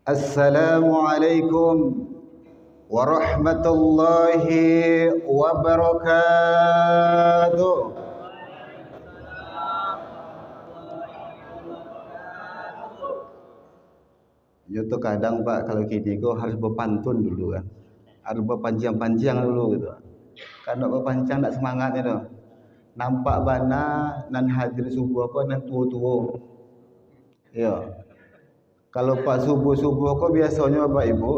Assalamualaikum warahmatullahi wabarakatuh. Itu kadang Pak kalau gini kok harus berpantun dulu kan. Harus berpanjang-panjang dulu gitu. Kalau berpanjang tak semangatnya tuh. Nampak bana nan hadir subuh kok nan tua-tua. Ya. Kalau pas subuh-subuh kok biasanya Bapak Ibu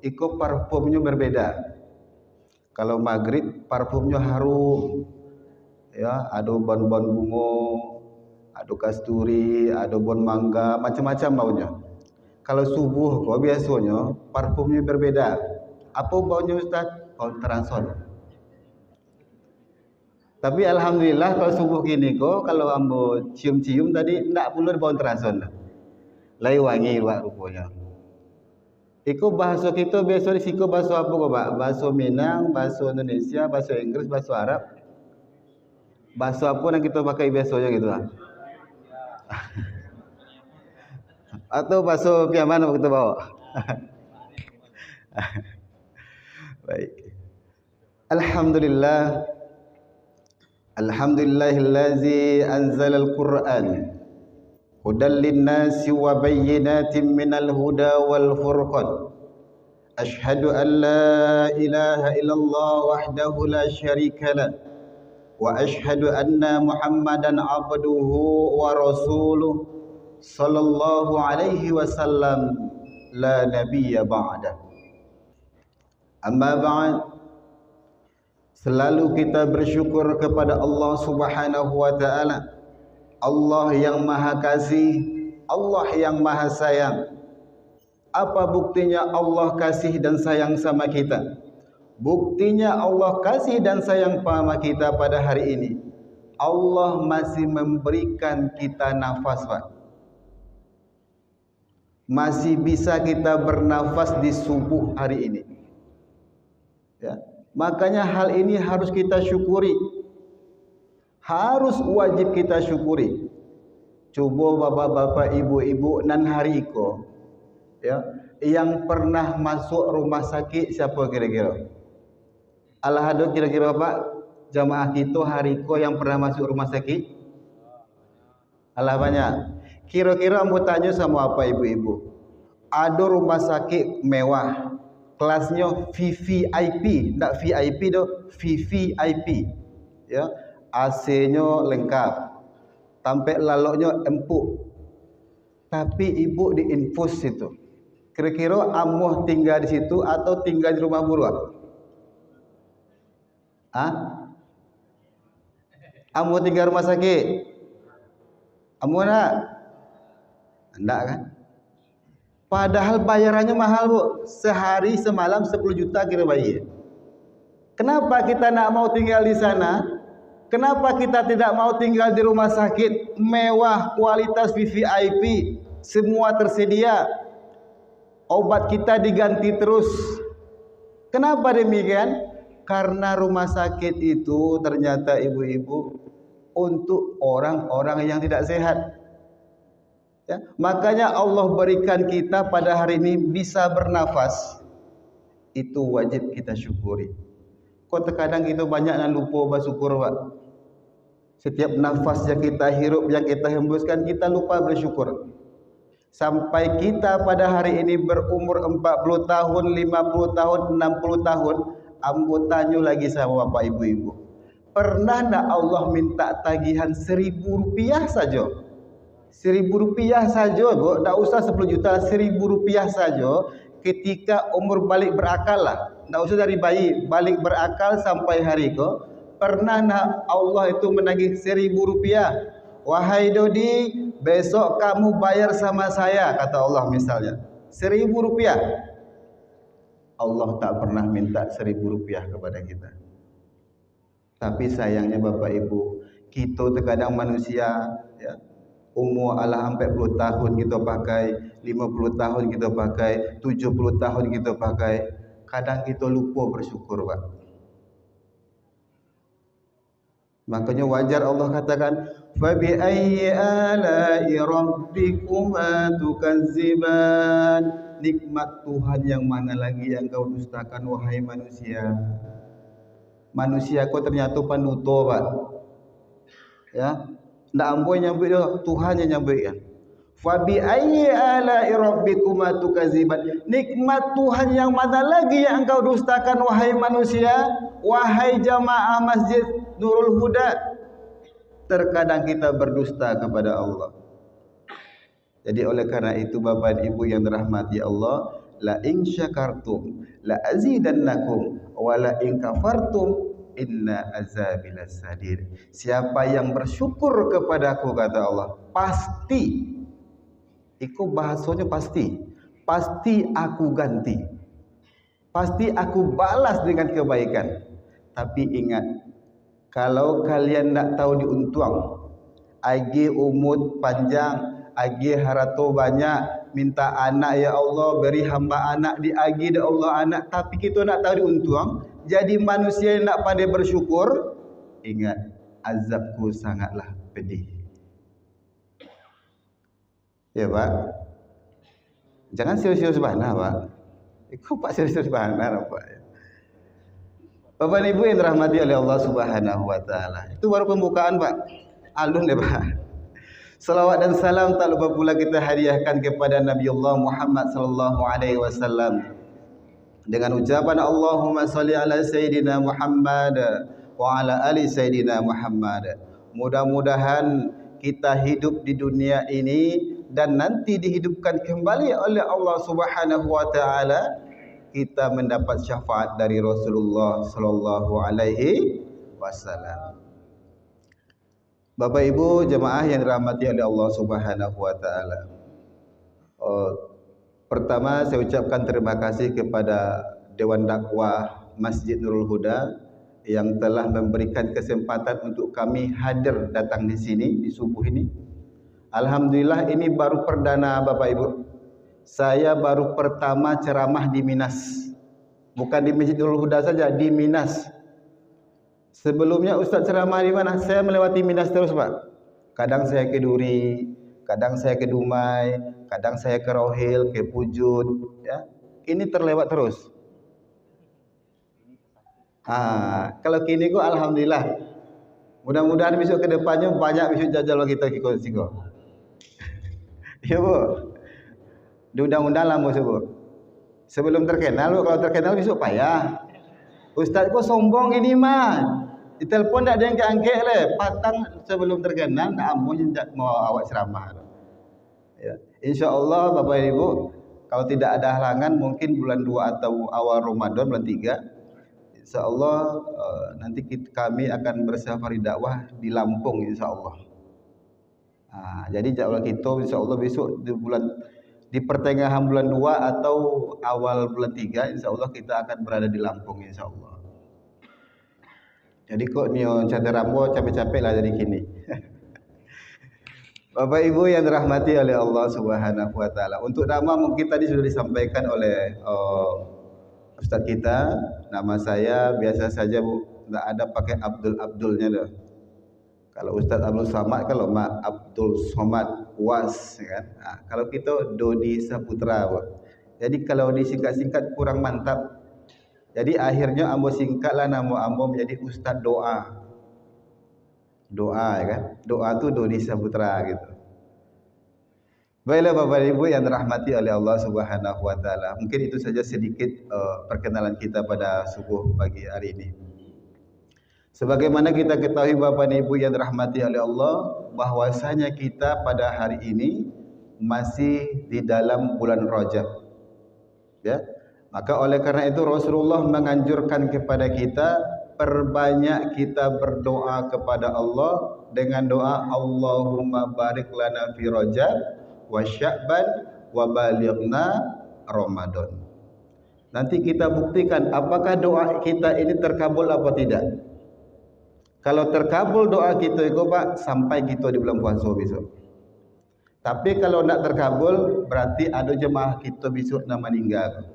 ikut parfumnya berbeda. Kalau maghrib parfumnya harum. Ya, ada bon-bon bunga, ada kasturi, ada bon mangga, macam-macam baunya. Kalau subuh kok biasanya parfumnya berbeda. Apa baunya Ustaz? Bau terason. Tapi alhamdulillah kalau subuh gini kok kalau ambo cium-cium tadi enggak perlu bau terason. Lai wangi luar rupanya. Iku bahasa kita biasa disiko bahasa apa kok Pak? Bahasa Minang, bahasa Indonesia, bahasa Inggris, bahasa Arab. Bahasa apa yang kita pakai biasanya gitu lah. Atau bahasa yang mana kita bawa? Baik. Alhamdulillah. Alhamdulillahillazi anzalal Qur'an hudan linnasi wa bayyinatin minal huda wal furqan. Ashhadu an la ilaha illallah wahdahu la syarika lah wa ashhadu anna Muhammadan abduhu wa rasuluh sallallahu alaihi wasallam la nabiyya ba'da. Amma ba'd. Selalu kita bersyukur kepada Allah Subhanahu wa taala. Allah yang Maha Kasih, Allah yang Maha Sayang. Apa buktinya Allah kasih dan sayang sama kita? Buktinya Allah kasih dan sayang sama kita pada hari ini. Allah masih memberikan kita nafas, Pak. Masih bisa kita bernafas di subuh hari ini. Ya. Makanya hal ini harus kita syukuri. Harus wajib kita syukuri. Coba bapak-bapak, ibu-ibu nan hari iko, ya, yang pernah masuk rumah sakit siapa kira-kira? Alhado kira-kira Pak, jamaah kita hari iko yang pernah masuk rumah sakit? Alah banyak. Kira-kira mau tanya sama apa ibu-ibu? Ada rumah sakit mewah. Kelasnya VVIP, tidak VIP doh, VVIP. Ya, AC-nya lengkap. Sampai laloknya empuk. Tapi ibu diinfus situ. Kira-kira amuh tinggal di situ atau tinggal di rumah buruan? Ah? Amuh tinggal rumah sakit? Amuh nak? Enggak kan? Padahal bayarannya mahal Bu, sehari semalam 10 juta kira bayar. Kenapa kita nak mau tinggal di sana? Kenapa kita tidak mau tinggal di rumah sakit mewah, kualitas VVIP, semua tersedia, obat kita diganti terus? Kenapa demikian? Karena rumah sakit itu ternyata ibu-ibu untuk orang-orang yang tidak sehat. Ya, makanya Allah berikan kita pada hari ini bisa bernafas. Itu wajib kita syukuri. Kok terkadang kita banyak yang lupa bersyukur Pak. Setiap nafas yang kita hirup, yang kita hembuskan, kita lupa bersyukur. Sampai kita pada hari ini berumur 40 tahun, 50 tahun, 60 tahun, ambo tanya lagi sama Bapak Ibu-ibu. Pernah enggak Allah minta tagihan 1.000 rupiah saja? 1.000 rupiah saja, Bu, tak usah 10 juta, 1.000 rupiah saja ketika umur balik berakal lah. Tak usah dari bayi, balik berakal sampai hari itu. Pernah nak Allah itu menagih 1.000 rupiah. Wahai Dodi, besok kamu bayar sama saya, kata Allah misalnya. 1.000 rupiah. Allah tak pernah minta 1.000 rupiah kepada kita. Tapi sayangnya Bapak Ibu, kita terkadang manusia, ya, umur Allah sampai 10 tahun kita pakai, 50 tahun kita pakai, 70 tahun kita pakai. Kadang kita lupa bersyukur Pak. Makanya wajar Allah katakan fa bi ayyi ala'i rabbikuma tukazziban. Nikmat Tuhan yang mana lagi yang kau dustakan wahai manusia? Manusia kau ternyata panuto, Pak. Ya. Ndak amboi nyampai dia, Tuhan yang nyampai kan. Fa bi ayyi ala'i rabbikuma tukazziban. Nikmat Tuhan yang mana lagi yang engkau dustakan wahai manusia? Wahai jamaah Masjid Nurul Huda. Terkadang kita berdusta kepada Allah. Jadi oleh karena itu Bapak dan Ibu yang dirahmati Allah, la in syakartum la azidannakum wa la in kafartum inna azabi lasadir. Siapa yang bersyukur kepadaku kata Allah, pasti iku bahasanya pasti aku ganti. Pasti aku balas dengan kebaikan. Tapi ingat, kalau kalian nak tahu diuntung, agi umur panjang, agi harato banyak, minta anak ya Allah, beri hamba anak di agi ya Allah anak, tapi kita nak tahu diuntung, jadi manusia yang nak pandai bersyukur, ingat azabku sangatlah pedih. Ya Pak, jangan serius-serius banget Pak. Kau Pak serius-serius banget Pak. Bapak dan Ibu yang dirahmati oleh Allah Subhanahu wa taala. Itu baru pembukaan, Pak. Alun deh, Pak. Salawat dan salam tak lupa pula kita hadiahkan kepada Nabiullah Muhammad sallallahu alaihi wasallam dengan ucapan Allahumma shalli ala sayyidina Muhammad wa ala ali sayyidina Muhammad. Mudah-mudahan kita hidup di dunia ini dan nanti dihidupkan kembali oleh Allah Subhanahu wa taala, kita mendapat syafaat dari Rasulullah sallallahu alaihi wasallam. Bapak Ibu jemaah yang dirahmati oleh Allah Subhanahu wa taala. Pertama saya ucapkan terima kasih kepada Dewan Dakwah Masjid Nurul Huda yang telah memberikan kesempatan untuk kami hadir datang di sini di subuh ini. Alhamdulillah ini baru perdana Bapak Ibu. Saya baru pertama ceramah di Minas. Bukan di Masjid Nurul Huda saja, di Minas. Sebelumnya Ustaz ceramah di mana? Saya melewati Minas terus, Pak. Kadang saya ke Duri, kadang saya ke Dumai, kadang saya ke Rohil, ke Pujut, ya. Ini terlewat terus. Kalau kini kok alhamdulillah. Mudah-mudahan besok ke depannya banyak besok jajal kita kiko-kiko. Ya, Bu. Diundang-undang lah Bu. Sebelum terkenal, Bu. Kalau terkenal besok payah. Ustaz kok sombong ini mah. Ditelepon tak ada yang keangkat le. Patang sebelum terkenal tak mau awak ceramah. Ya. Insya-Allah Bapak Ibu, kalau tidak ada halangan mungkin bulan 2 atau awal Ramadan bulan 3, insya-Allah nanti kami akan bersafari dakwah di Lampung insya-Allah. Jadi jadwal kita insya-Allah besok di pertengahan bulan 2 atau awal bulan 3 insya-Allah kita akan berada di Lampung insya-Allah. Jadi kok nio cadar rambut capek-capek lah jadi gini. Bapak Ibu yang dirahmati oleh Allah Subhanahu wa taala. Untuk nama mungkin tadi sudah disampaikan oleh Ustaz kita. Nama saya biasa saja Bu, enggak ada pakai Abdulnya dah. Kalau Ustaz Abdul Somad, kalau Mak Abdul Somad Was kan. Kalau kita Dodi Saputra Bu. Jadi kalau disingkat-singkat kurang mantap. Jadi akhirnya ambo singkatlah nama ambo menjadi Ustaz Doa. Doa ya kan? Doa tu Dodi Saputra gitu. Baiklah Bapak Ibu yang dirahmati oleh Allah Subhanahu wa taala. Mungkin itu saja sedikit perkenalan kita pada subuh pagi hari ini. Sebagaimana kita ketahui Bapak dan Ibu yang dirahmati oleh Allah, bahwasanya kita pada hari ini masih di dalam bulan Rajab. Ya. Maka oleh karena itu Rasulullah menganjurkan kepada kita perbanyak kita berdoa kepada Allah dengan doa Allahumma barik lana fi Rajab wa Sya'ban wa balighna Ramadan. Nanti kita buktikan apakah doa kita ini terkabul apa tidak. Kalau terkabul doa kita itu Pak, sampai kita di bulan puasa besok. Tapi kalau tidak terkabul, berarti ada jemaah kita besok nak meninggal.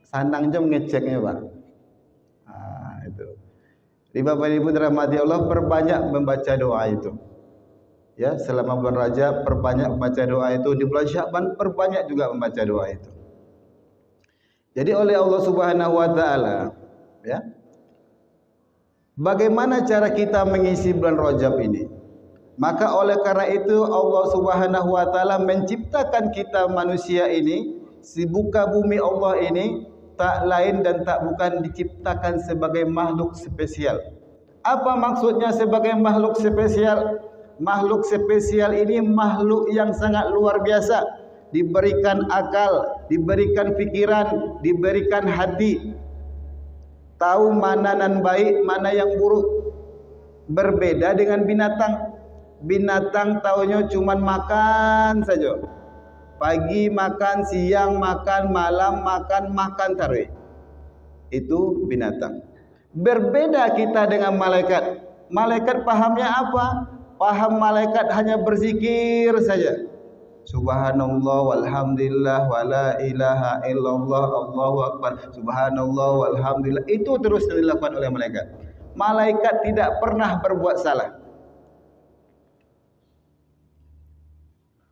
Sanang jam ngeceknya Pak. Itu. Bapak Ibu dirahmati Allah, perbanyak membaca doa itu. Ya, selama bulan Rajab perbanyak membaca doa itu, di bulan Sya'ban perbanyak juga membaca doa itu. Jadi oleh Allah Subhanahu wa taala, ya. Bagaimana cara kita mengisi bulan Rajab ini? Maka oleh karena itu Allah Subhanahu wa taala menciptakan kita manusia ini, si buka bumi Allah ini tak lain dan tak bukan diciptakan sebagai makhluk spesial. Apa maksudnya sebagai makhluk spesial? Makhluk spesial ini makhluk yang sangat luar biasa, diberikan akal, diberikan pikiran, diberikan hati, tahu mana yang baik, mana yang buruk. Berbeda dengan binatang. Binatang taunya cuma makan saja. Pagi makan, siang makan, malam makan terus. Itu binatang. Berbeda kita dengan malaikat. Malaikat pahamnya apa? Paham malaikat hanya berzikir saja. Subhanallah walhamdulillah wala ilaha illallah Allahu akbar. Subhanallah walhamdulillah. Itu terus dilakukan oleh malaikat. Malaikat tidak pernah berbuat salah.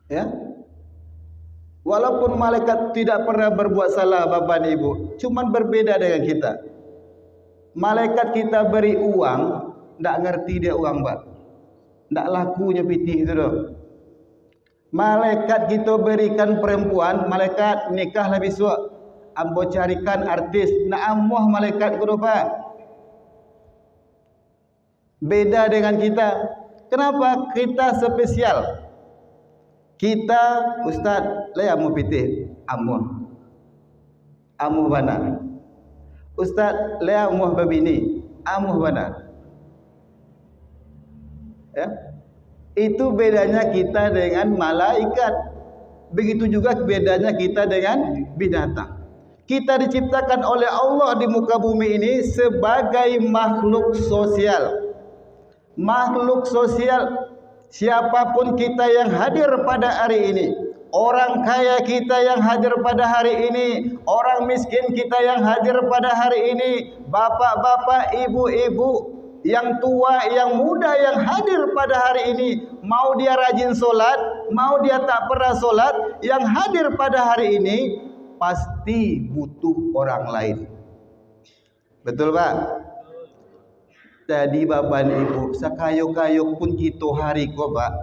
Ya. Walaupun malaikat tidak pernah berbuat salah Bapak dan Ibu, cuman berbeda dengan kita. Malaikat kita beri uang, tidak ngerti dia uang Pak. Tidak lakunya pitih itu doh. Malaikat kita berikan perempuan, malaikat nikah lebih suak. Ambo carikan artis, nak amuh malaikat kudu Pak. Beda dengan kita. Kenapa? Kita spesial. Kita Ustaz, leh amuh pitih, amuh. Amuh benar. Ustaz, leh amuh babini, amuh benar. Ya. Itu bedanya kita dengan malaikat. Begitu juga bedanya kita dengan binatang. Kita diciptakan oleh Allah di muka bumi ini sebagai makhluk sosial. Makhluk sosial. Siapapun kita yang hadir pada hari ini, orang kaya kita yang hadir pada hari ini, orang miskin kita yang hadir pada hari ini, bapak-bapak, ibu-ibu, yang tua, yang muda yang hadir pada hari ini, mau dia rajin solat, mau dia tak pernah solat, yang hadir pada hari ini pasti butuh orang lain. Betul Pak? Jadi Bapak dan Ibu, sekayo-kayo pun kita hari ko Pak,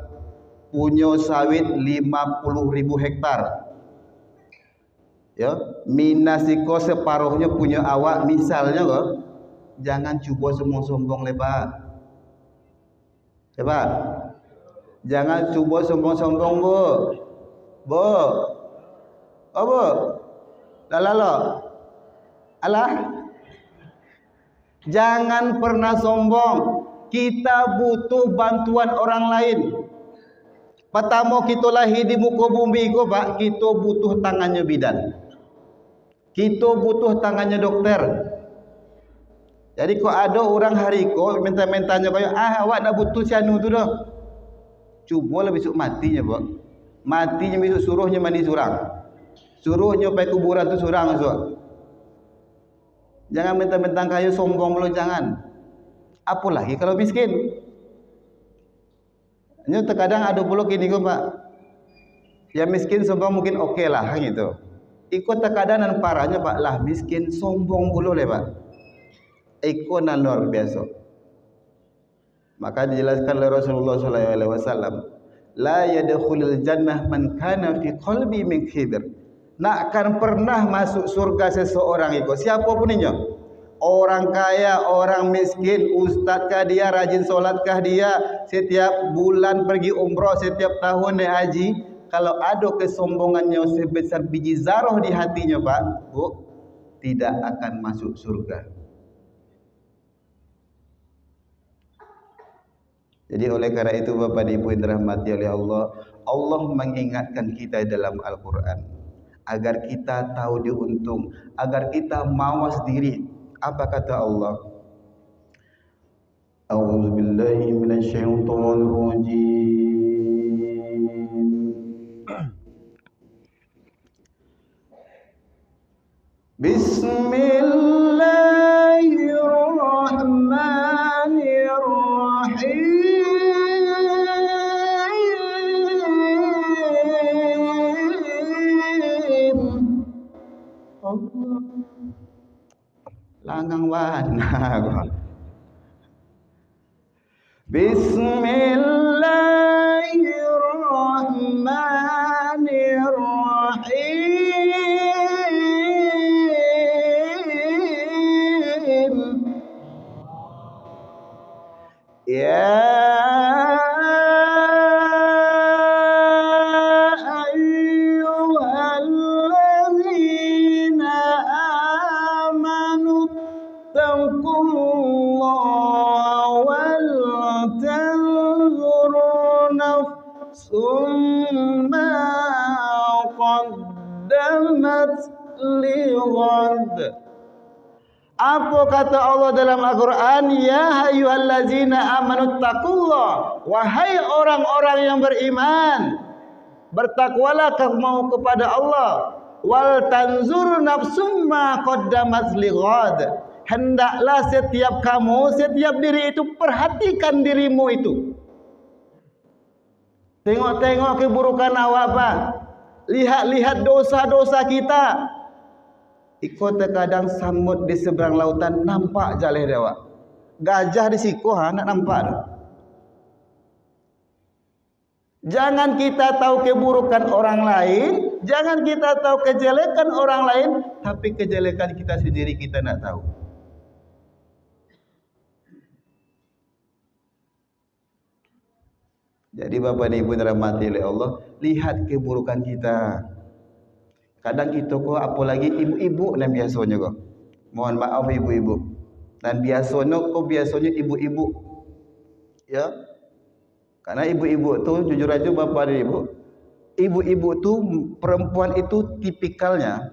punya sawit 50.000 hektar. Ya, minasiko separuhnya punya awak misalnya kok. Jangan coba sombong-sombong le Pak. Ya Pak. Jangan coba sombong-sombong Bu. Bu. Oh Bu. Lalalo. Alah. Jangan pernah sombong. Kita butuh bantuan orang lain. Pertama kita lahir di muka bumi ko Pak, kita butuh tangannya bidan. Kita butuh tangannya dokter. Jadi kok ada orang hari ko minta-mintanya kayak awak nak butuh si anu tu dah. Cuba lah besok matinya Pak. Matinya besok suruhnya mandi surang. Suruhnya pergi kuburan tu surang besok. Jangan mentang-mentang kaya sombong belum jangan. Apalagi kalau miskin. Ini terkadang ada pula gini kok Pak. Yang miskin sombong mungkin okey lah gitu. Ikut terkadang dan parahnya Pak lah miskin sombong pula le Pak. Ikut dan luar biasa. Maka dijelaskan oleh Rasulullah SAW, la yadkhulul jannah man kana fi qalbi min kibr. Nak akan pernah masuk surga seseorang itu siapapun ini. Orang kaya, orang miskin, ustazkah dia, rajin solatkah dia, setiap bulan pergi umrah, setiap tahun naik haji, kalau ada kesombongannya sebesar biji zarah di hatinya Pak, Bu, tidak akan masuk surga. Jadi oleh karena itu Bapak dan Ibu yang dirahmati oleh Allah, Allah mengingatkan kita dalam Al-Quran agar kita tahu diuntung, agar kita mawas diri. Apa kata Allah? A'udzubillahi minasyaitonir rajim. Bismillahirrahmanirrahim. Allah. Langgang wana. Bismillahirrahmanirrahim. Ya ayyuhalladzina amanu taqullaha wal tanzur nafsum ma qaddamat lighad. Apa kata Allah dalam Al-Quran? Ya ayyuhallazina amanu taqullah. Wahai orang-orang yang beriman, bertakwalah kamu kepada Allah. Wal tanzur nafsum ma qaddamat lighad. Hendaklah setiap kamu, setiap diri itu perhatikan dirimu itu. Tengok-tengok keburukan awak, Pak. Lihat-lihat dosa-dosa kita. Iko terkadang samut di seberang lautan nampak jaleh dewa. Gajah di siko nak nampak tu. Jangan kita tahu keburukan orang lain, jangan kita tahu kejelekan orang lain, tapi kejelekan kita sendiri kita nak tahu. Jadi Bapak dan Ibu dirahmati oleh Allah, lihat keburukan kita. Kadang itu kok apalagi ibu-ibu dan biasanya kok. Mohon maaf ibu-ibu. Dan biasanya ibu-ibu. Ya. Karena ibu-ibu tu jujur aja Bapak dan Ibu, ibu-ibu tu perempuan itu tipikalnya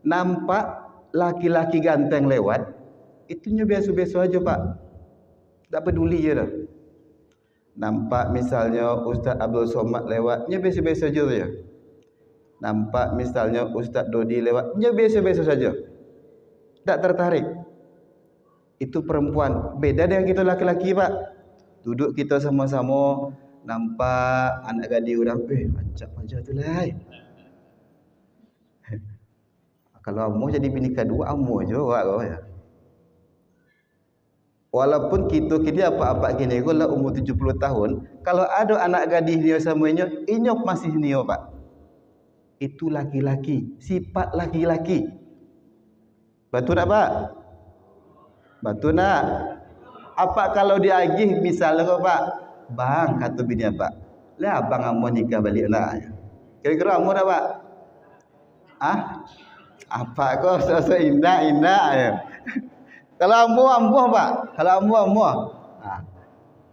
nampak laki-laki ganteng lewat, itunya biasa-biasa aja, Pak. Tak peduli je dah. Nampak misalnya Ustaz Abdul Somad lewatnya biasa-biasa aja ya. Nampak misalnya Ustaz Dodi lewatnya biasa-biasa saja. Tak tertarik. Itu perempuan. Beda dengan kita laki-laki, Pak. Duduk kita sama-sama, nampak anak gadis orang, ancak aja tu lah. Kalau amu jadi bini kedua, amu je buat kau ya. Walaupun kita apa-apa gini, kalau umur 70 tahun, kalau ada anak gadis dia samanya, inyok masih nio, Pak. Itu laki-laki, sifat laki-laki. Betul tak, Pak? Betul nak? Apa kalau diagih misalnya kok, Pak? Bang, kata bini Pak, lah abang amu nikah balik nak. Kira-kira amu dah, Pak? Ah? Apa kok so indah-indah ya? Kalau amu, Pak. Kalau amu.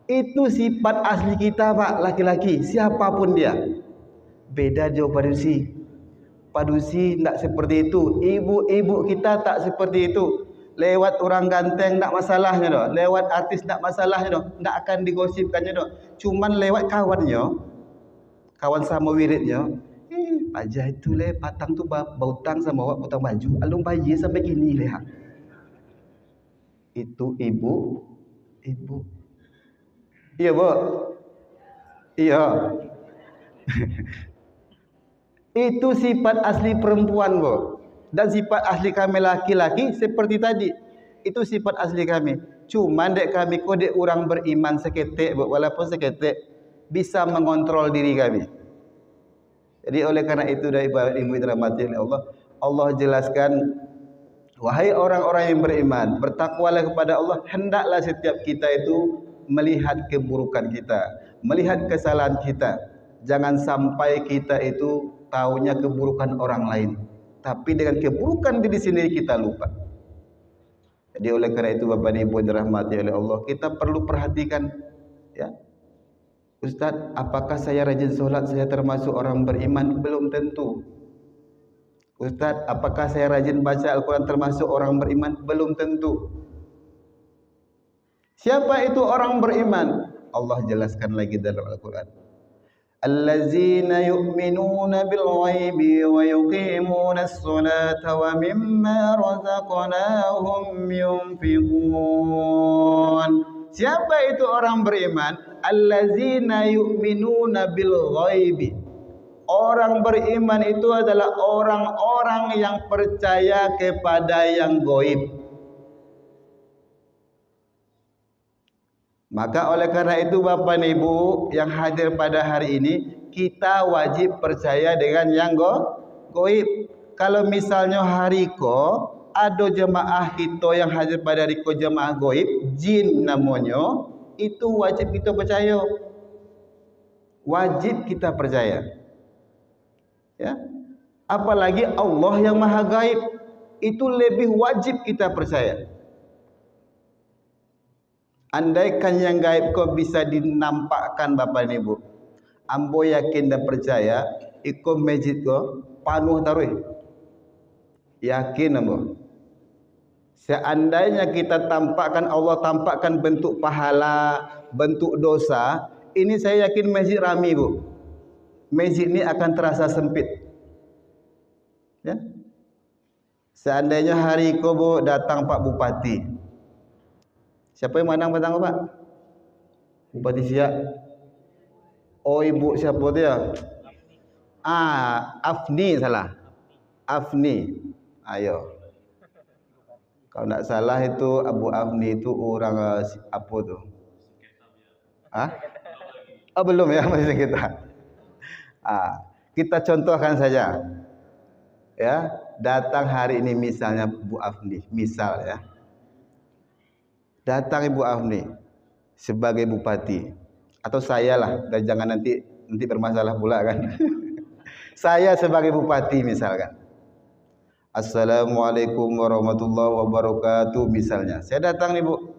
Itu sifat asli kita, Pak, laki-laki, siapapun dia. Beda jauh padusi. Padusi tak seperti itu. Ibu-ibu kita tak seperti itu. Lewat orang ganteng tak masalahnya dah. Lewat artis tak masalahnya dah. Tak akan digosipkannya dah. Cuman lewat kawannya, kawan sama wiridnya, Pajah itu le patang tu bautang sama awak potong baju. Alung bayi sampai gini le. Itu ibu. Iya, Bu. Iya. Itu sifat asli perempuan, Bu. Dan sifat asli kami laki-laki seperti tadi. Itu sifat asli kami. Cuman dek kami kode orang beriman seketik, Bu. Walaupun seketik bisa mengontrol diri kami. Jadi oleh karena itu dari ibu dirahmati oleh Allah, Allah jelaskan, wahai orang-orang yang beriman, bertakwalah kepada Allah. Hendaklah setiap kita itu melihat keburukan kita, melihat kesalahan kita. Jangan sampai kita itu taunya keburukan orang lain, tapi dengan keburukan diri sendiri kita lupa. Jadi oleh karena itu Bapak dan Ibu dirahmati oleh Allah, kita perlu perhatikan, ya. Ustaz, apakah saya rajin solat, saya termasuk orang beriman? Belum tentu. Ustaz, apakah saya rajin baca Al-Quran termasuk orang beriman? Belum tentu. Siapa itu orang beriman? Allah jelaskan lagi dalam Al-Quran. Allazina yu'minuna bil ghaibi wa yuqimuna as-salata wa mimma razaqnahum yunfiqun. Siapa itu orang beriman? Allazina yu'minuna bil ghaibi. Orang beriman itu adalah orang-orang yang percaya kepada yang gaib. Maka oleh karena itu Bapak dan Ibu yang hadir pada hari ini, kita wajib percaya dengan yang gaib. Kalau misalnya hari ko ada jemaah kita yang hadir pada hari ko jemaah gaib, jin namanya, itu wajib kita percaya. Wajib kita percaya. Ya. Apalagi Allah yang Maha Gaib, itu lebih wajib kita percaya. Andaikan yang gaib kau bisa dinampakkan Bapak dan Ibu, ambo yakin dan percaya iko masjid kau penuh taruh. Yakin ambo. Seandainya kita tampakkan, Allah tampakkan bentuk pahala, bentuk dosa, ini saya yakin masjid ramai Bu. Masjid ini akan terasa sempit. Ya. Seandainya hari itu Bu datang Pak Bupati. Siapa yang menang petang Pak? Bupati siap. Oh Ibu siapa dia? Afni salah. Afni. Ayo. Kalau tidak salah itu Abu Afni itu orang apa tuh? Oh belum ya masih kita. Kita contohkan saja. Ya, datang hari ini misalnya Bu Afni, misal ya. Datang Ibu Afni sebagai bupati atau saya lah, dan jangan nanti bermasalah pula kan. Saya sebagai bupati misalkan. Assalamualaikum warahmatullahi wabarakatuh misalnya. Saya datang nih Bu.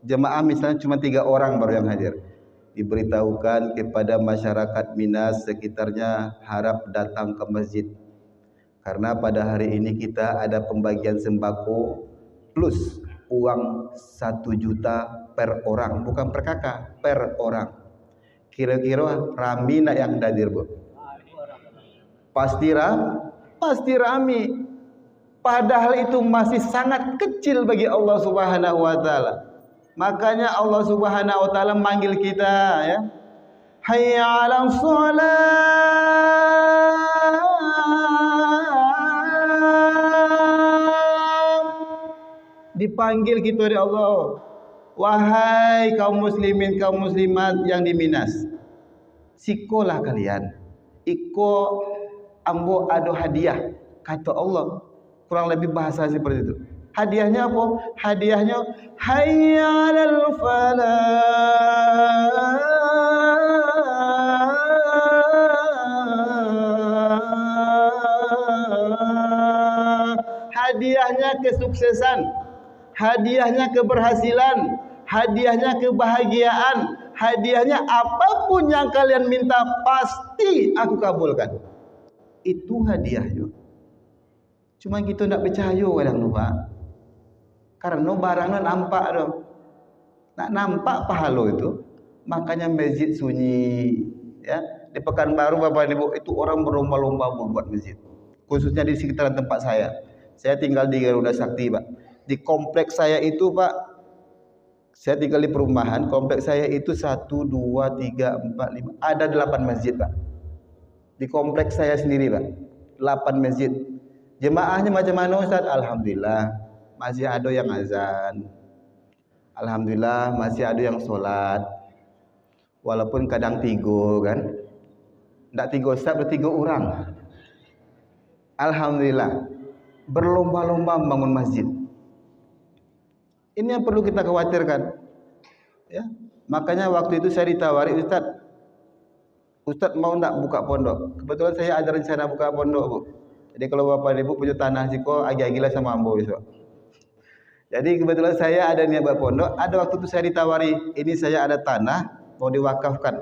Jemaah misalnya cuma 3 orang baru yang hadir. Diberitahukan kepada masyarakat Minas sekitarnya harap datang ke masjid. Karena pada hari ini kita ada pembagian sembako plus uang 1 juta per orang, bukan per kakak, per orang. Kira-kira rami nak yang hadir Bu? Pasti rami. Padahal itu masih sangat kecil bagi Allah Subhanahu wa taala. Makanya Allah Subhanahu wa taala manggil kita ya. Hayya 'alas shalah. Dipanggil kita oleh Allah. Wahai kaum muslimin, kaum muslimat yang di Minas. Sikolah kalian. Iko ambo ado hadiah kata Allah. Kurang lebih bahasa seperti itu. Hadiahnya apa? Hadiahnya hayya 'alal falah. Hadiahnya kesuksesan, hadiahnya keberhasilan, hadiahnya kebahagiaan, hadiahnya apapun yang kalian minta pasti aku kabulkan. Itu hadiahnya. Cuma kita tidak percaya kadang lupa. Karena barangnya nampak dong. Nak nampak pahala itu. Makanya masjid sunyi. Ya, di Pekanbaru Bapak Ibu itu orang berlomba-lomba membuat masjid. Khususnya di sekitaran tempat saya. Saya tinggal di Garuda Sakti Pak. Di kompleks saya itu Pak, saya tinggal di perumahan. Kompleks saya itu 1, 2, 3, 4, 5. Ada 8 masjid Pak. Di kompleks saya sendiri Pak. 8 masjid. Jemaahnya macam mana Ustaz? Alhamdulillah masih ada yang azan. Alhamdulillah masih ada yang sholat. Walaupun kadang 3 kan. Tidak 3 Ustaz, 3 orang. Alhamdulillah. Berlomba-lomba membangun masjid. Ini yang perlu kita khawatirkan. Ya. Makanya waktu itu saya ditawari, Ustaz mau tak buka pondok? Kebetulan saya ada rencana buka pondok Bu. Jadi kalau Bapak Ibu punya tanah siko agak-agak sama ambo besok. Jadi kebetulan saya ada niat buat pondok. Ada waktu itu saya ditawari, ini saya ada tanah mau diwakafkan.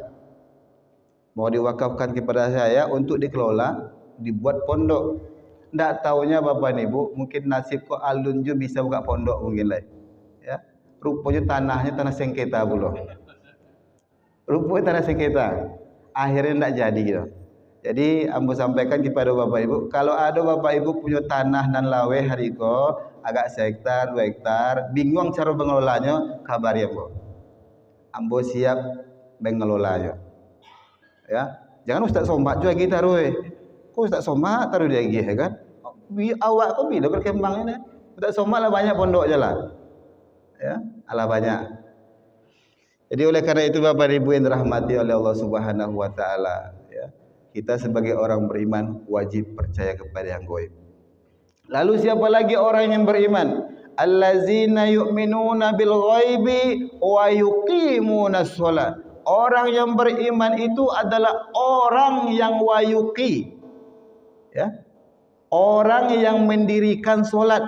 Mau diwakafkan kepada saya untuk dikelola, dibuat pondok. Tidak tahunya Bapak Ibu, mungkin nasib kok alunju bisa buka pondok mungkin lah. Ya. Rupanya tanahnya tanah sengketa pula. Rupanya tanah sengketa. Akhirnya tidak jadi gitu. Jadi ambo sampaikan kepada Bapak Ibu, kalau ada Bapak Ibu punya tanah dan lawe hariko agak 1 hektar, 2 hektar, bingung cara mengelolanya, kabari ambo. Ambo siap mengelolanya. Ya. Jangan Ustaz Somad juga kita taruh. Kok Ustaz Somad taruh dia lagi kan? Awak kok bila berkembang ini? Ustaz Somad lah banyak pondok je lah. Ya, alah banyak. Jadi oleh karena itu Bapak Ibu yang dirahmati oleh Allah Subhanahu wa taala, ya. Kita sebagai orang beriman wajib percaya kepada yang gaib. Lalu siapa lagi orang yang beriman? Allazina yu'minuna bil ghaibi wa yuqimunas shalah. Orang yang beriman itu adalah orang yang wayuqi, ya. Orang yang mendirikan solat,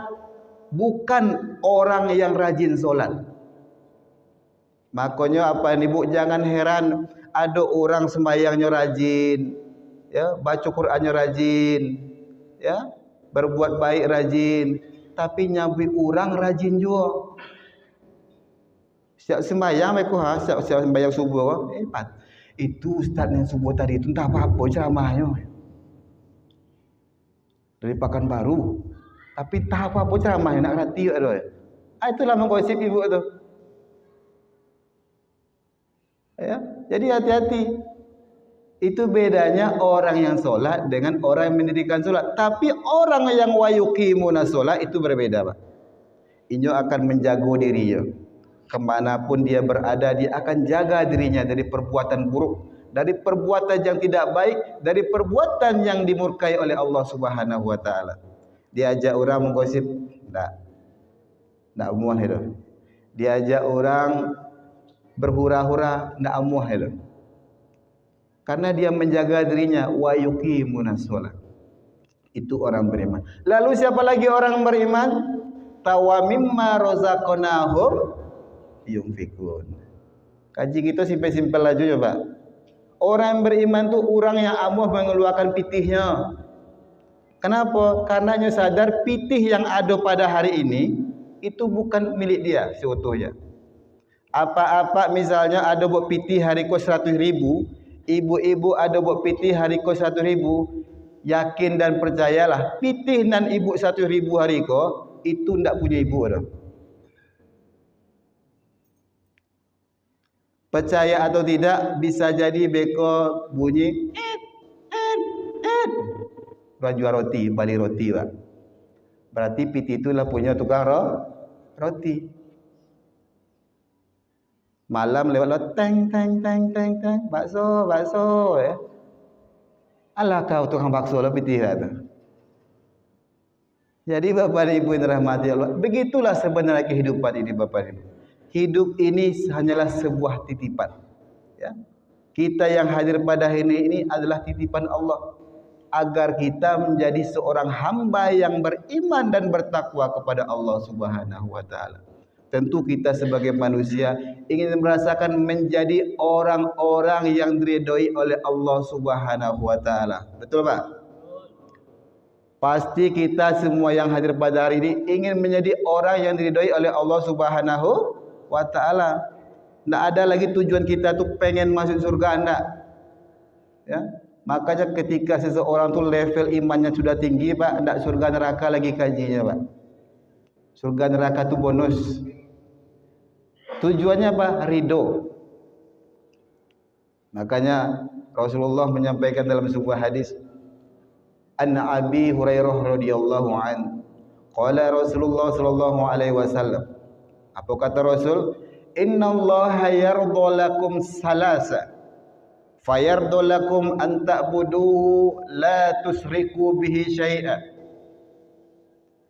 bukan orang yang rajin solat. Makanya apa nih Bu, jangan heran ada orang sembahyangnya rajin, ya, baca Qur'annya rajin, ya, berbuat baik rajin, tapi nyabi orang rajin juga. Siap sembahyang mereka siap sembahyang subuh, itu ustaz yang subuh tadi itu entah apa-apa ceramahnya. Dari Pekanbaru, tapi tak apa-apa ceramahnya nak rati ada. Itulah menggosip ibu tu. Ya, jadi hati-hati. Itu bedanya orang yang solat dengan orang yang mendirikan solat. Tapi orang yang wayuqimuna solat itu berbeda, Pak. Inyo akan menjaga dirinya. Kemanapun dia berada, dia akan jaga dirinya dari perbuatan buruk, dari perbuatan yang tidak baik, dari perbuatan yang dimurkai oleh Allah Subhanahu wa taala. Diajak orang menggosip, enggak muah itu. Diajak orang berhura-hura, enggak muah itu. Karena dia menjaga dirinya, wa yuqimunas shalah. Itu orang beriman. Lalu siapa lagi orang beriman? Tawa mimma razaqnahum yunfikun. Kaji kita simpel-simpel aja coba. Orang yang beriman tu orang yang amuh mengeluarkan pitihnya. Kenapa? Karena dia sadar pitih yang ada pada hari ini itu bukan milik dia seutuhnya. Apa-apa misalnya ada buat pitih hari ko 100.000, ibu-ibu ada buat pitih hari ko 100.000, yakin dan percayalah pitih dan ibu 100.000 hari ko itu ndak punya ibu dah. Percaya atau tidak, bisa jadi beko bunyi jual roti, balik roti, Pak. Berarti piti itulah punya tukang roti. Malam lewat lo teng bakso ya. Alah kau tukang bakso lah piti tu. Jadi Bapak Ibu yang dirahmati Allah, begitulah sebenarnya kehidupan ini Bapak Ibu. Hidup ini hanyalah sebuah titipan, ya. Kita yang hadir pada hari ini adalah titipan Allah agar kita menjadi seorang hamba yang beriman dan bertakwa kepada Allah Subhanahu wa taala. Tentu kita sebagai manusia ingin merasakan menjadi orang-orang yang diridhoi oleh Allah Subhanahu wa taala. Betul, Pak? Pasti kita semua yang hadir pada hari ini ingin menjadi orang yang diridhoi oleh Allah Subhanahu wa ta'ala. Tidak ada lagi tujuan kita tu pengen masuk surga, enggak, ya. Makanya ketika seseorang tu level imannya sudah tinggi, Pak, enggak surga neraka lagi kajinya, Pak. Surga neraka tu bonus. Tujuannya apa? Ridho. Makanya Rasulullah menyampaikan dalam sebuah hadis, Anna Abi Hurairah radhiyallahu an, qala Rasulullah sallallahu alaihi wasallam. Apa kata Rasul? Innallaha yardha lakum salasa. Fayardha lakum an ta'budu la tusriku bihi syai'an.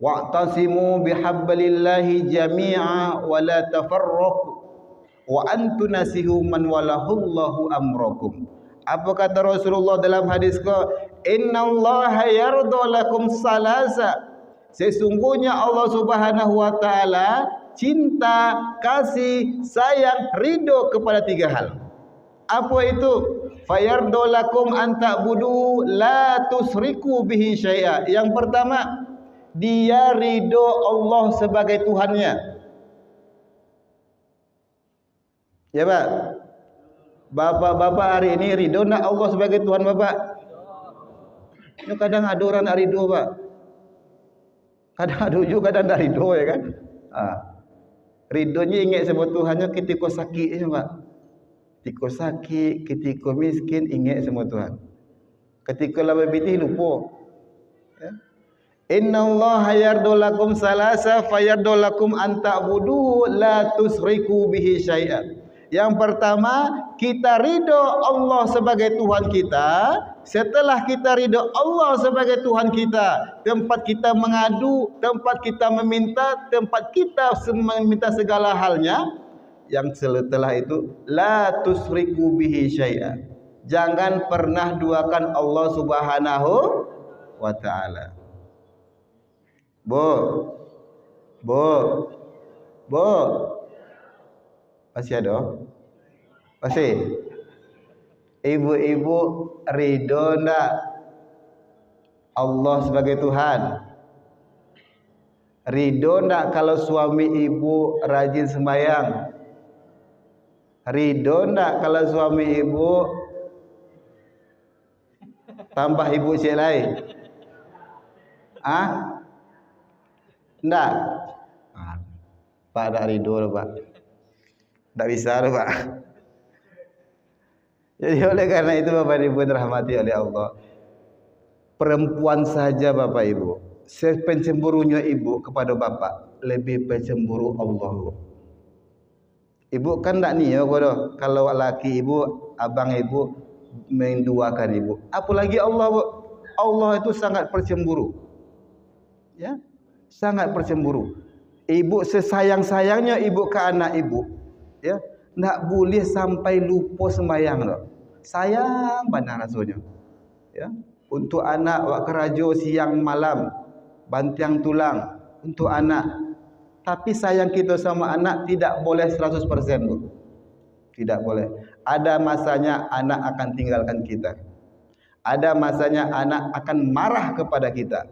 Wa'tasimu bihablillahi jami'a wa la tafarraqu. Wa antu nasihu man walahullahu amrakum. Apa kata Rasulullah dalam hadis ko? Innallaha yardha lakum salasa. Sesungguhnya Allah Subhanahu wa taala cinta, kasih, sayang, ridho kepada 3 hal. Apa itu? Fayardha lakum an ta'budu la tusriku bihi syai'a. Yang pertama, dia ridho Allah sebagai Tuhannya. Ya, Pak. Bapak-bapak hari ini ridho nak Allah sebagai Tuhan Bapak? Ini kadang ada orang nak ridho, Pak. Kadang ada juga kadang tak ridho, ya kan? Ridhonya ingat sebab Tuhannya ketika sakit je, Pak. Ketika sakit, ketika miskin, ingat semua Tuhan. Ketika laba bitih, lupa. Ya. Inna Allah yardulakum salasa fayardulakum anta'budu la tusriku bihi syai'an. Yang pertama, kita ridho Allah sebagai Tuhan kita. Setelah kita ridho Allah sebagai Tuhan kita, tempat kita mengadu, tempat kita meminta, tempat kita meminta segala halnya. Yang setelah itu, la tusriku bihi syai'an. Jangan pernah duakan Allah Subhanahu wa ta'ala. Bu, masih ada? Masih? Ibu-ibu ridho enggak Allah sebagai Tuhan? Ridho enggak kalau suami ibu rajin sembahyang? Ridho enggak kalau suami ibu tambah ibu cik lain? Enggak. Pak tak ridho lah Pak. Tak bisa lah Pak. Jadi oleh karena itu Bapak Ibu dirahmati oleh Allah. Perempuan saja Bapak Ibu, sepencemburunya ibu kepada bapak, lebih pencemburu Allah. Ibu kan tak nih ya kalau laki ibu, abang ibu menduakan ibu. Apalagi Allah, Bu. Allah itu sangat pencemburu. Ya. Sangat pencemburu. Ibu sesayang-sayangnya ibu ke anak ibu, ya, ndak boleh sampai lupa sembahyang loh. Sayang benar rasanya. Ya, untuk anak wak kerajo siang malam, bantiang tulang untuk anak. Tapi sayang kita sama anak tidak boleh 100%, Bu. Tidak boleh. Ada masanya anak akan tinggalkan kita. Ada masanya anak akan marah kepada kita.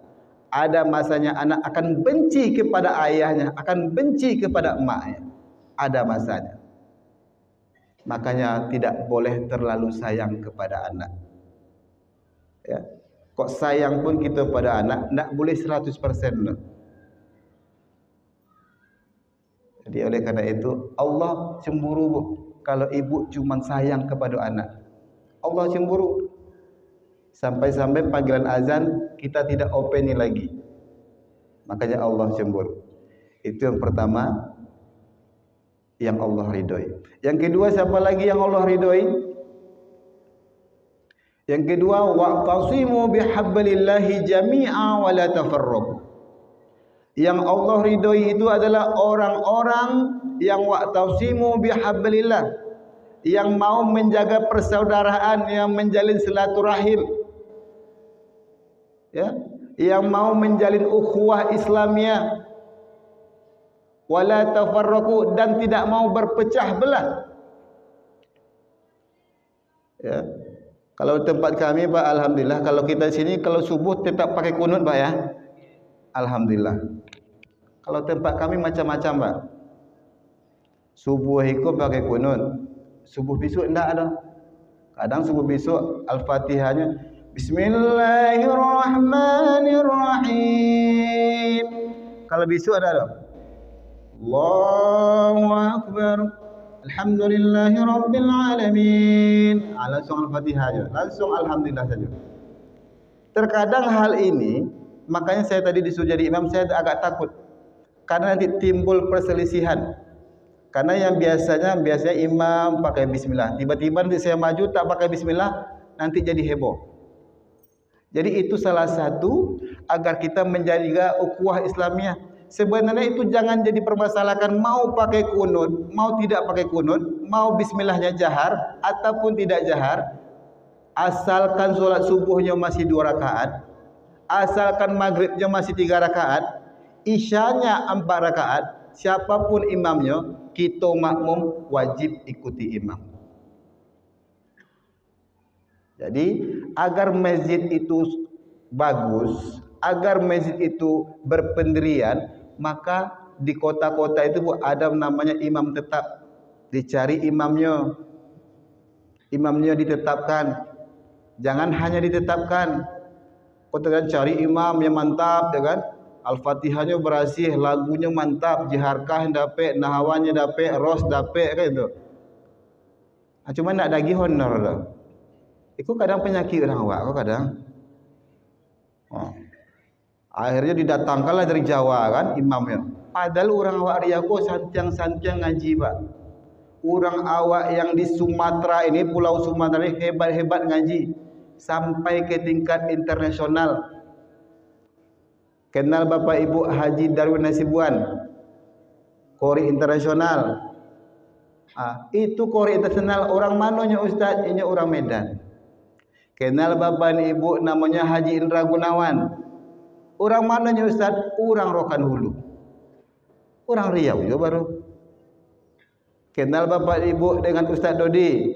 Ada masanya anak akan benci kepada ayahnya, akan benci kepada emaknya. Ada masanya. Makanya tidak boleh terlalu sayang kepada anak. Ya. Kok sayang pun kita pada anak, tidak boleh 100%. Jadi oleh karena itu, Allah cemburu, Bu, kalau ibu cuma sayang kepada anak. Allah cemburu. Sampai-sampai panggilan azan kita tidak openi lagi. Makanya Allah cemburu. Itu yang pertama yang Allah ridhoi. Yang kedua siapa lagi yang Allah ridhoi? Yang kedua, wa'tasimu bihablillahi jami'a wa la tafarraqu. Yang Allah ridhoi itu adalah orang-orang yang wa'tasimu bihablillah, yang mau menjaga persaudaraan, yang menjalin silaturahim. Ya, yang mau menjalin ukhuwah Islamiyah, wala tafarraqu, dan tidak mau berpecah belah. Ya. Kalau tempat kami Pak, alhamdulillah, kalau kita sini kalau subuh tetap pakai kunut Pak ya. Alhamdulillah. Kalau tempat kami macam-macam Pak. Subuh itu pakai kunut. Subuh besok enggak ada. Kadang subuh besok Al-Fatihahnya Bismillahirrahmanirrahim. Kalau besok ada. Allahu Akbar. Alhamdulillahirabbil alamin. Langsung Al-Fatihah saja. Langsung alhamdulillah saja. Terkadang hal ini, makanya saya tadi disuruh jadi imam, saya agak takut. Karena nanti timbul perselisihan. Karena yang biasanya imam pakai bismillah. Tiba-tiba nanti saya maju tak pakai bismillah, nanti jadi heboh. Jadi itu salah satu agar kita menjaga ukhuwah Islamiyah. Sebenarnya itu jangan jadi permasalahan mau pakai kunut, mau tidak pakai kunut, mau bismillahnya jahar ataupun tidak jahar. Asalkan solat subuhnya masih 2 rakaat, asalkan maghribnya masih 3 rakaat, isyanya 4 rakaat, siapapun imamnya, kita makmum wajib ikuti imam. Jadi agar masjid itu bagus, agar masjid itu berpendirian, maka di kota-kota itu ada namanya imam tetap. Dicari imamnya. Imamnya ditetapkan. Jangan hanya ditetapkan. Kota kan cari imam yang mantap, ya kan? Al-Fatihahnya berasih, lagunya mantap, jiharkah dapat, nahawanya dapat, ros dapat, kan itu. Cuma nak dagi honor dah. Itu kadang penyakit orang awak kok kadang. Akhirnya didatangkanlah dari Jawa kan imamnya. Padahal orang awak Riau santiang-santiang ngaji pak. Orang awak yang di Sumatera ini, Pulau Sumatera ini hebat-hebat ngaji sampai ke tingkat internasional. Kenal Bapak Ibu Haji Darwin Nasibuan, Kori internasional. Itu Kori internasional orang mananya Ustaz? Ini orang Medan. Kenal Bapak Ibu namanya Haji Indra Gunawan. Orang mananya Ustaz? Orang Rokan Hulu. Orang Riau juga baru. Kenal Bapak Ibu dengan Ustaz Dodi.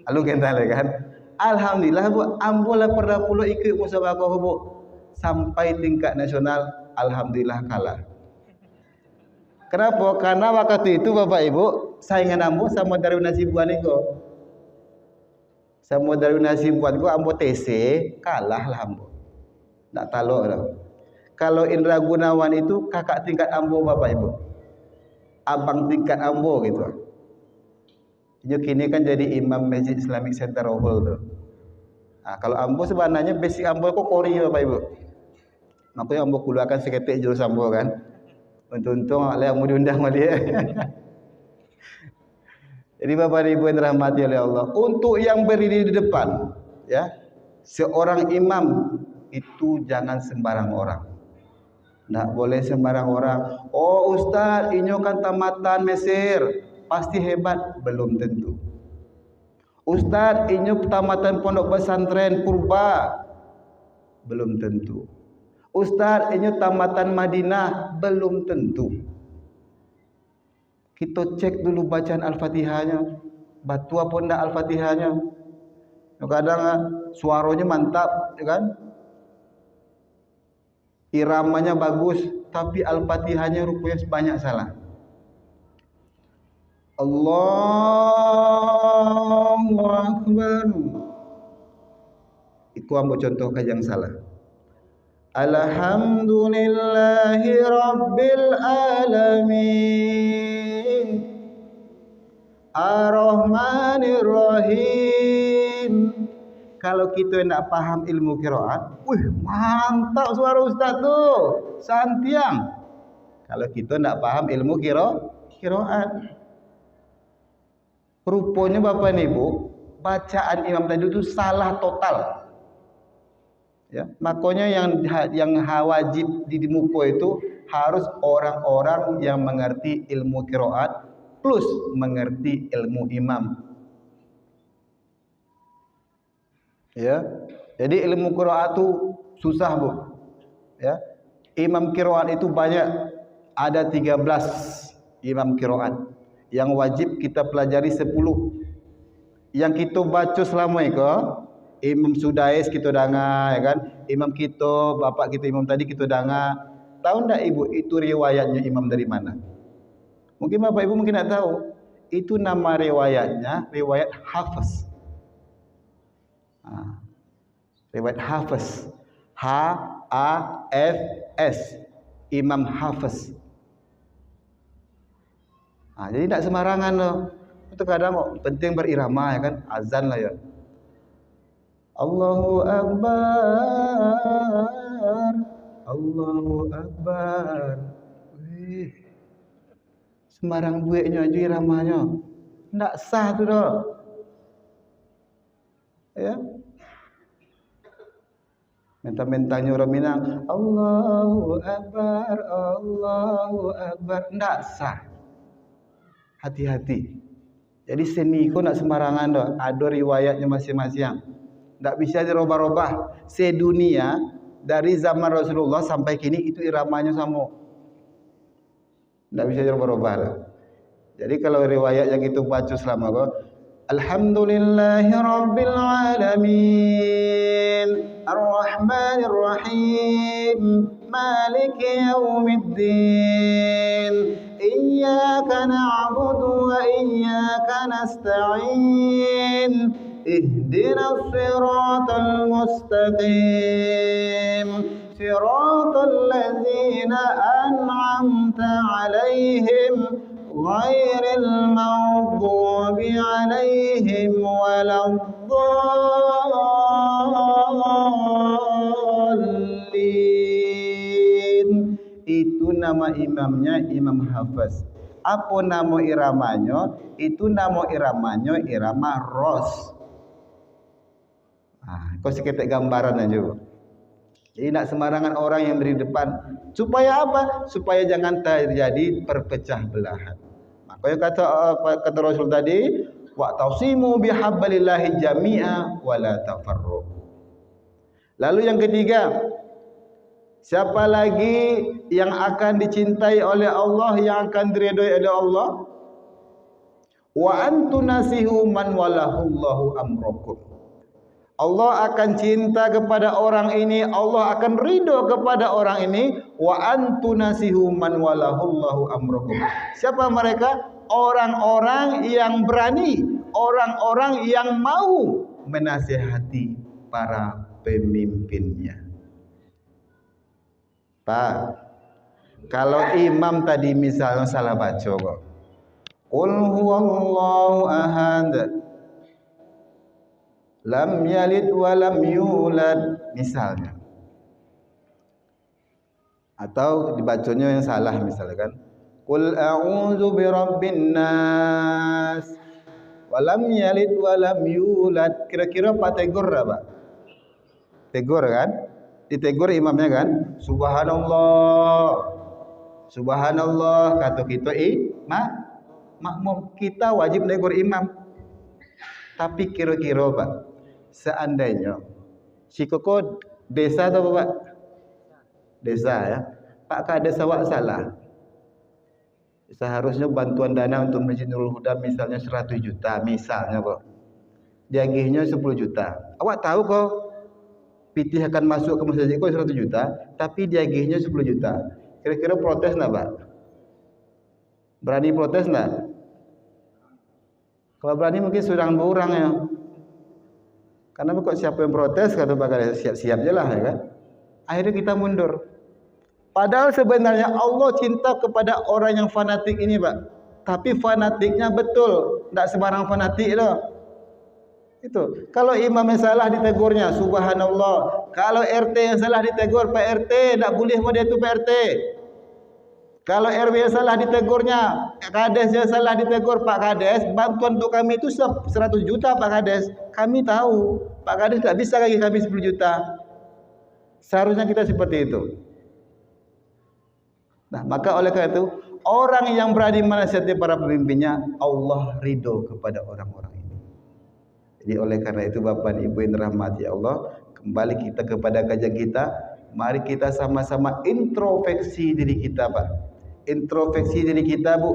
Lalu kenal kan? Alhamdulillah Bu, ambola pernah puluh ikut musabaqah Bu. Sampai tingkat nasional, alhamdulillah kalah. Kenapa? Karena waktu itu Bapak Ibu saingan ambo sama Darwin Nasibuan itu. Sama Darwin Nasibuan itu ambo TC kalah lah ambo. Tak talok dah. Kalau Indra Gunawan itu kakak tingkat ambo Bapak Ibu. Abang tingkat ambo gitu. Dia kini kan jadi imam Masjid Islamic Center Rohul tu. Kalau ambo sebenarnya basic ambo kok Kori Bapak Ibu. Makanya ambo keluarkan seketik jurus ambo kan. Untung-untung Allah yang mau diundang sama dia. Jadi Bapak Ibu yang dirahmati oleh Allah, untuk yang berdiri di depan, ya, seorang imam itu jangan sembarang orang. Tak boleh sembarang orang. Oh Ustaz, ini kan tamatan Mesir, pasti hebat. Belum tentu. Ustaz, ini tamatan pondok pesantren Purba. Belum tentu. Ustaz, ini tamatan Madinah. Belum tentu. Kita cek dulu bacaan Al-Fatihahnya. Batu apa enggak Al-Fatihahnya. Kadang suaranya mantap, ya kan? Iramanya bagus, tapi Al-Fatihahnya rupanya banyak salah. Allahu Akbar. Itu ambo contoh yang salah. Alhamdulillahi Rabbil Alamin, Ar-Rahmanir Rahim. Kalau kita nak paham ilmu qiraat, mantap suara ustaz tu, santiang. Kalau kita nak paham ilmu qiraat, rupanya Bapak Ibu, bacaan imam tadi itu salah total. Ya, makanya yang wajib di muka itu harus orang-orang yang mengerti ilmu qiraat plus mengerti ilmu imam. Ya. Jadi ilmu qiraat itu susah, Bu. Ya. Imam qiraat itu banyak, ada 13 imam qiraat. Yang wajib kita pelajari 10. Yang kita baca selama itu Imam Sudais kita dengar, ya kan? Imam kita, bapak kita imam tadi kita dengar. Tahu enggak Ibu itu riwayatnya imam dari mana? Mungkin Bapak Ibu mungkin tak tahu. Itu nama riwayatnya riwayat Hafiz. Riwayat Hafiz. H-A-F-S. Imam Hafiz. Jadi tak sembarangan loh. Itu kadang penting berirama, ya kan? Azan lah ya. Allahu Akbar, Allahu Akbar. Sembarang buatnya aja iramanya. Tak sah tu dah. Ya. Mentang-mentangnya orang Minang, Allahu Akbar, Allahu Akbar. Tak sah. Hati-hati. Jadi seni kau nak sembarangan dah. Ada riwayatnya masing-masing. Tak bisa dirubah-rubah. Sedunia dari zaman Rasulullah sampai kini itu iramanya sama. Tak bisa dirubah-rubah dah. Jadi kalau riwayat yang itu baca selama kau, Alhamdulillahi Rabbil Alamin, Ar-Rahmanir Rahim, Maliki Yawmiddin, Iyyaka na'budu wa iyyaka nasta'in, Ihdinas siratal mustaqim, Siratal ladzina an'amta 'alaihim ghairil maghdubi 'alaihim waladdallin. Itu nama imamnya Imam Hafiz. Apa nama iramanya? Itu nama iramanya irama Ros. Kau seketek gambaran aja. Jadi nak sembarangan orang yang beri depan. Supaya apa? Supaya jangan terjadi perpecah belahan. Makanya kata Rasul tadi, wa tausimu bihablillahi jami'a wa la tafarruq. Lalu yang ketiga, siapa lagi yang akan dicintai oleh Allah, yang akan diridhoi oleh Allah? Wa antunasihu man walahullahu amrakum. Allah akan cinta kepada orang ini, Allah akan ridho kepada orang ini. Wa antunasihu man walahullahu amrakum. Siapa mereka? Orang-orang yang berani, orang-orang yang mau menasihati para pemimpinnya. Pak, kalau imam tadi misalnya salah baca kok. Qul huwallahu ahad. Lam yalid wa lam yulad misalnya. Atau dibacanya yang salah misalnya kan. Qul a'udzu birabbin nas wa lam yalid wa lam yulad. Kira-kira Pak tegur apa? Tegur kan? Ditegur imamnya kan? Subhanallah. Subhanallah kata kita makmum, kita wajib negur imam. Tapi kira-kira Pak, seandainya si koko desa atau Pak? Desa ya. Pak Kades awak salah. Seharusnya bantuan dana untuk Masjid Nurul Huda misalnya 100 juta misalnya kok. Diagihnya 10 juta. Awak tahu kok pitih akan masuk ke masjid kok 100 juta, tapi diagihnya 10 juta. Kira-kira protes enggak, Pak? Berani protes enggak? Kalau berani mungkin surang berurang ya. Karena kok siapa yang protes kata Pak Kades, siap-siap je lah ya kan. Akhirnya kita mundur. Padahal sebenarnya Allah cinta kepada orang yang fanatik ini Pak. Tapi fanatiknya betul, tidak sembarang fanatik loh. Itu. Kalau imam yang salah ditegurnya, subhanallah. Kalau RT yang salah ditegur, Pak RT, tidak boleh dia itu Pak RT. Kalau RW yang salah ditegurnya, Kades yang salah ditegur, Pak Kades, bantuan untuk kami itu 100 juta Pak Kades. Kami tahu, Pak Kades tidak bisa lagi kami 10 juta. Seharusnya kita seperti itu. Nah, maka oleh karena itu, orang yang berani menasihati para pemimpinnya, Allah ridho kepada orang-orang ini. Jadi oleh karena itu Bapak dan Ibu yang dirahmati Allah, kembali kita kepada kajian kita, mari kita sama-sama introspeksi diri kita Pak. Introspeksi diri kita Bu.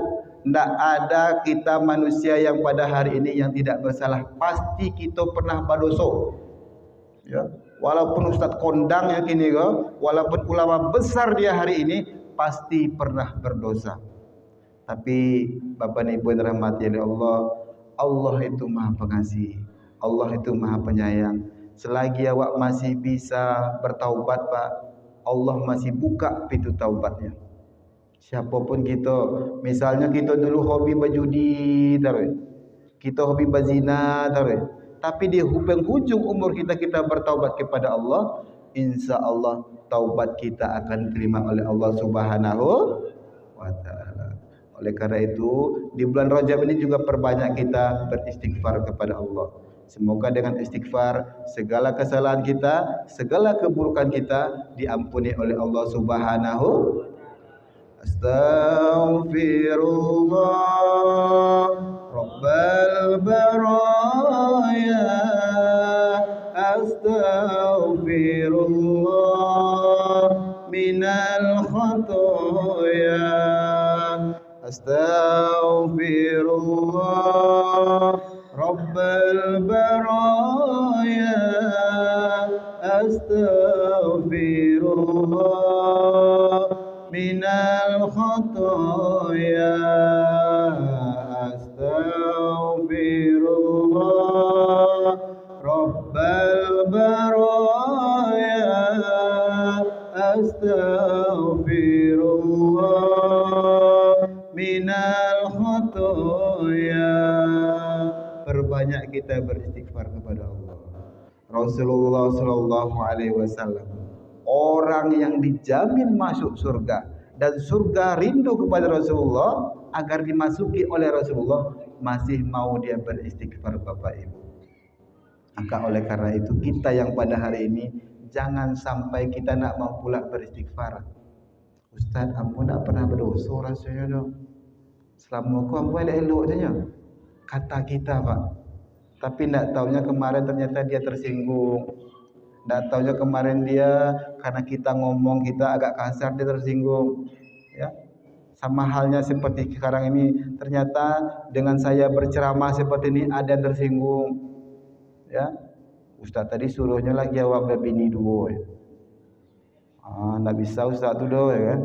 Tidak ada kita manusia yang pada hari ini yang tidak bersalah. Pasti kita pernah berdosa. Ya. Walaupun Ustaz kondang yang kini walaupun ulama besar dia hari ini, pasti pernah berdosa. Tapi Bapak dan Ibu yang dirahmati oleh Allah, Allah itu Maha Pengasih, Allah itu Maha Penyayang. Selagi awak masih bisa bertaubat Pak, Allah masih buka pintu taubatnya. Siapapun kita, misalnya kita dulu hobi berjudi, kita hobi berzina, tapi di penghujung umur kita bertaubat kepada Allah, insya Allah taubat kita akan diterima oleh Allah Subhanahu wa Ta'ala. Oleh karena itu, di bulan Rajab ini juga perbanyak kita beristighfar kepada Allah. Semoga dengan istighfar segala kesalahan kita, segala keburukan kita diampuni oleh Allah Subhanahu. Astaghfirullah Rabbal baraya. Astaghfirullah minal khataya. Astaghfirullah Rabbal baraya. Astaghfirullah minal khataya. Astaghfirullah Rabbal baraya. Astaghfirullah minal perbanyak kita beristighfar kepada Allah. Rasulullah sallallahu alaihi wasallam, orang yang dijamin masuk surga dan surga rindu kepada Rasulullah agar dimasuki oleh Rasulullah, masih mau dia beristighfar Bapak Ibu. Maka oleh karena itu kita yang pada hari ini jangan sampai kita nak mau pula beristighfar. Ustaz, ampun tak pernah berdosa rasanya dong. Selama aku ampun ada elok saja. Kata kita Pak. Tapi tak taunya kemarin ternyata dia tersinggung. Tak taunya kemarin dia karena kita ngomong kita agak kasar dia tersinggung. Ya. Sama halnya seperti sekarang ini, ternyata dengan saya berceramah seperti ini ada yang tersinggung. Ya, Ustaz tadi suruhnya lagi jawab bini dua. Nggak bisa Ustaz tu doh, ya kan?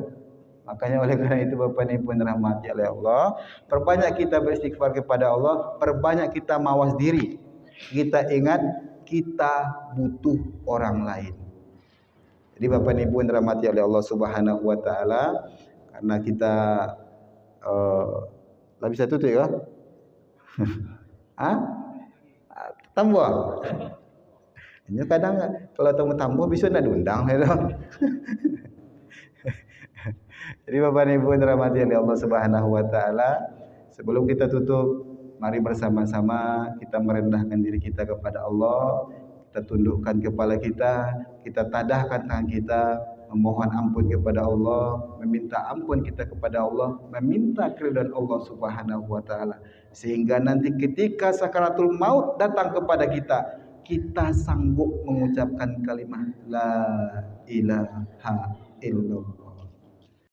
Makanya oleh karena itu Bapak ini pun rahmati oleh Allah, perbanyak kita beristighfar kepada Allah, perbanyak kita mawas diri. Kita ingat kita butuh orang lain. Jadi Bapak ini pun rahmati oleh Allah Subhanahu wa taala, karena kita lah bisa tutup ya. Tambah. Ini kadang kalau tamu tambah bisa nak diundang ya. Jadi Bapak Ibu dirahmati oleh Allah Subhanahu wa taala, sebelum kita tutup, mari bersama-sama kita merendahkan diri kita kepada Allah, kita tundukkan kepala kita tadahkan tangan kita, memohon ampun kepada Allah, meminta ampun kita kepada Allah, meminta keridhaan Allah Subhanahu wa taala, sehingga nanti ketika sakaratul maut datang kepada kita sanggup mengucapkan kalimat la ilaha illallah.